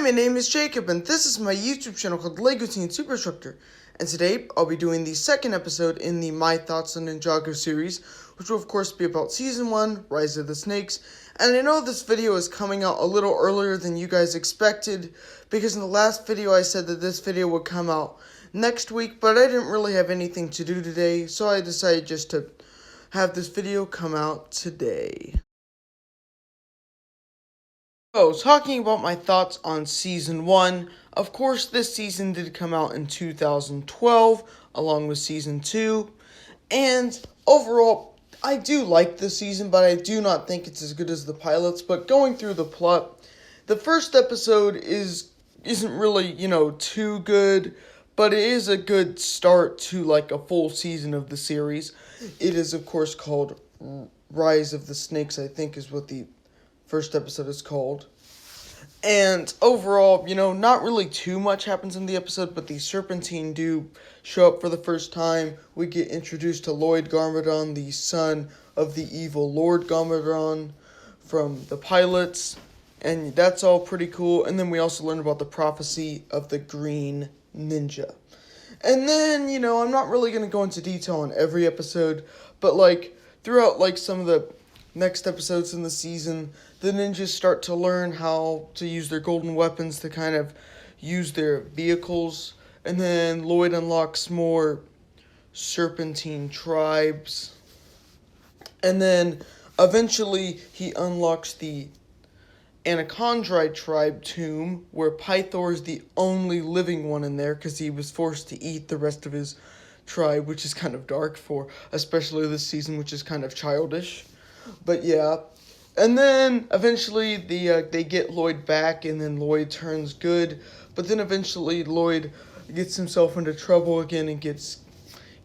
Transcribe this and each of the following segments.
my name is Jacob, and this is my YouTube channel called LEGO Teen Super Instructor. And today, I'll be doing the second episode in the My Thoughts on Ninjago series, which will of course be about Season 1, Rise of the Snakes. And I know this video is coming out a little earlier than you guys expected, because in the last video I said that this video would come out next week, but I didn't really have anything to do today, so I decided just to have this video come out today. So, talking about my thoughts on Season 1, of course this season did come out in 2012, along with Season 2, and overall, I do like this season, but I do not think it's as good as the pilots. But going through the plot, the first episode isn't really, too good, but it is a good start to, like, a full season of the series. It is, of course, called Rise of the Snakes, I think is what the first episode is called. And overall, not really too much happens in the episode, but the Serpentine do show up for the first time. We get introduced to Lloyd Garmadon, the son of the evil Lord Garmadon from the pilots, and that's all pretty cool. And then we also learn about the prophecy of the Green Ninja. And then, I'm not really going to go into detail on every episode, but, throughout, some of the next episodes in the season, the ninjas start to learn how to use their golden weapons to kind of use their vehicles. And then Lloyd unlocks more Serpentine tribes. And then eventually he unlocks the Anachondrite tribe tomb, where Pythor is the only living one in there because he was forced to eat the rest of his tribe, which is kind of dark for especially this season, which is kind of childish. But yeah, and then eventually they get Lloyd back, and then Lloyd turns good. But then eventually Lloyd gets himself into trouble again and gets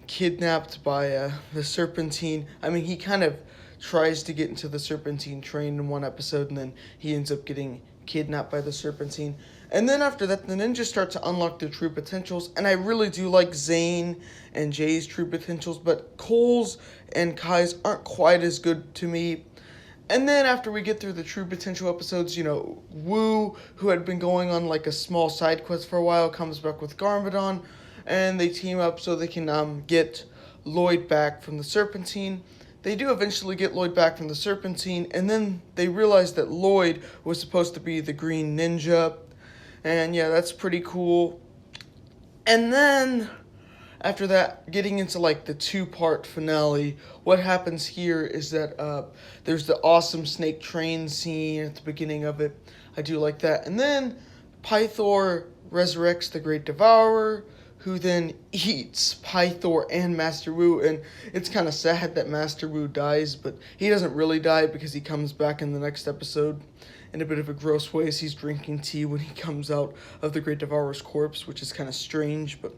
kidnapped by the Serpentine. I mean, he kind of tries to get into the Serpentine train in one episode, and then he ends up getting kidnapped by the Serpentine. And then after that, the ninjas start to unlock their true potentials, and I really do like Zane and Jay's true potentials, but Cole's and Kai's aren't quite as good to me. And then after we get through the true potential episodes, Wu, who had been going on a small side quest for a while, comes back with Garmadon, and they team up so they can get Lloyd back from the Serpentine. They do eventually get Lloyd back from the Serpentine, and then they realize that Lloyd was supposed to be the Green Ninja. And yeah, that's pretty cool. And then, after that, getting into the two-part finale, what happens here is that there's the awesome snake train scene at the beginning of it. I do like that. And then Pythor resurrects the Great Devourer, who then eats Pythor and Master Wu. And it's kind of sad that Master Wu dies, but he doesn't really die because he comes back in the next episode in a bit of a gross way, as he's drinking tea when he comes out of the Great Devourer's corpse, which is kind of strange, but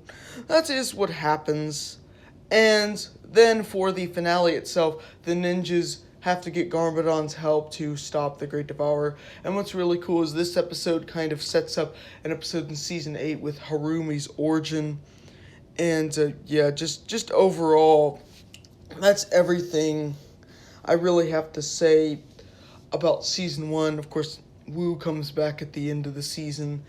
that is what happens. And then for the finale itself, the ninjas have to get Garmadon's help to stop the Great Devourer. And what's really cool is this episode kind of sets up an episode in Season 8 with Harumi's origin. And just overall, that's everything I really have to say about Season 1. Of course, Wu comes back at the end of the season,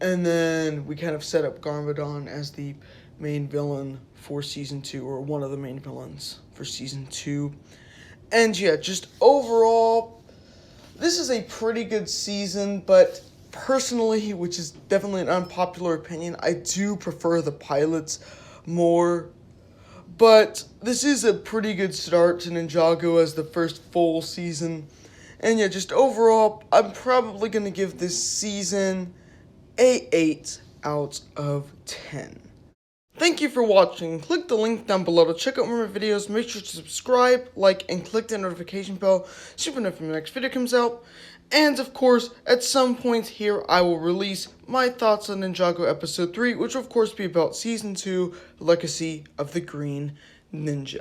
and then we kind of set up Garmadon as the main villain for Season 2, or one of the main villains for Season 2. And yeah, just overall, this is a pretty good season, but personally, which is definitely an unpopular opinion, I do prefer the pilots more. But this is a pretty good start to Ninjago as the first full season. And yeah, just overall, I'm probably going to give this season a 8 out of 10. Thank you for watching. Click the link down below to check out more videos. Make sure to subscribe, like, and click the notification bell so you know when the next video comes out. And of course, at some point here, I will release my thoughts on Ninjago Episode 3, which will of course be about Season 2, Legacy of the Green Ninja.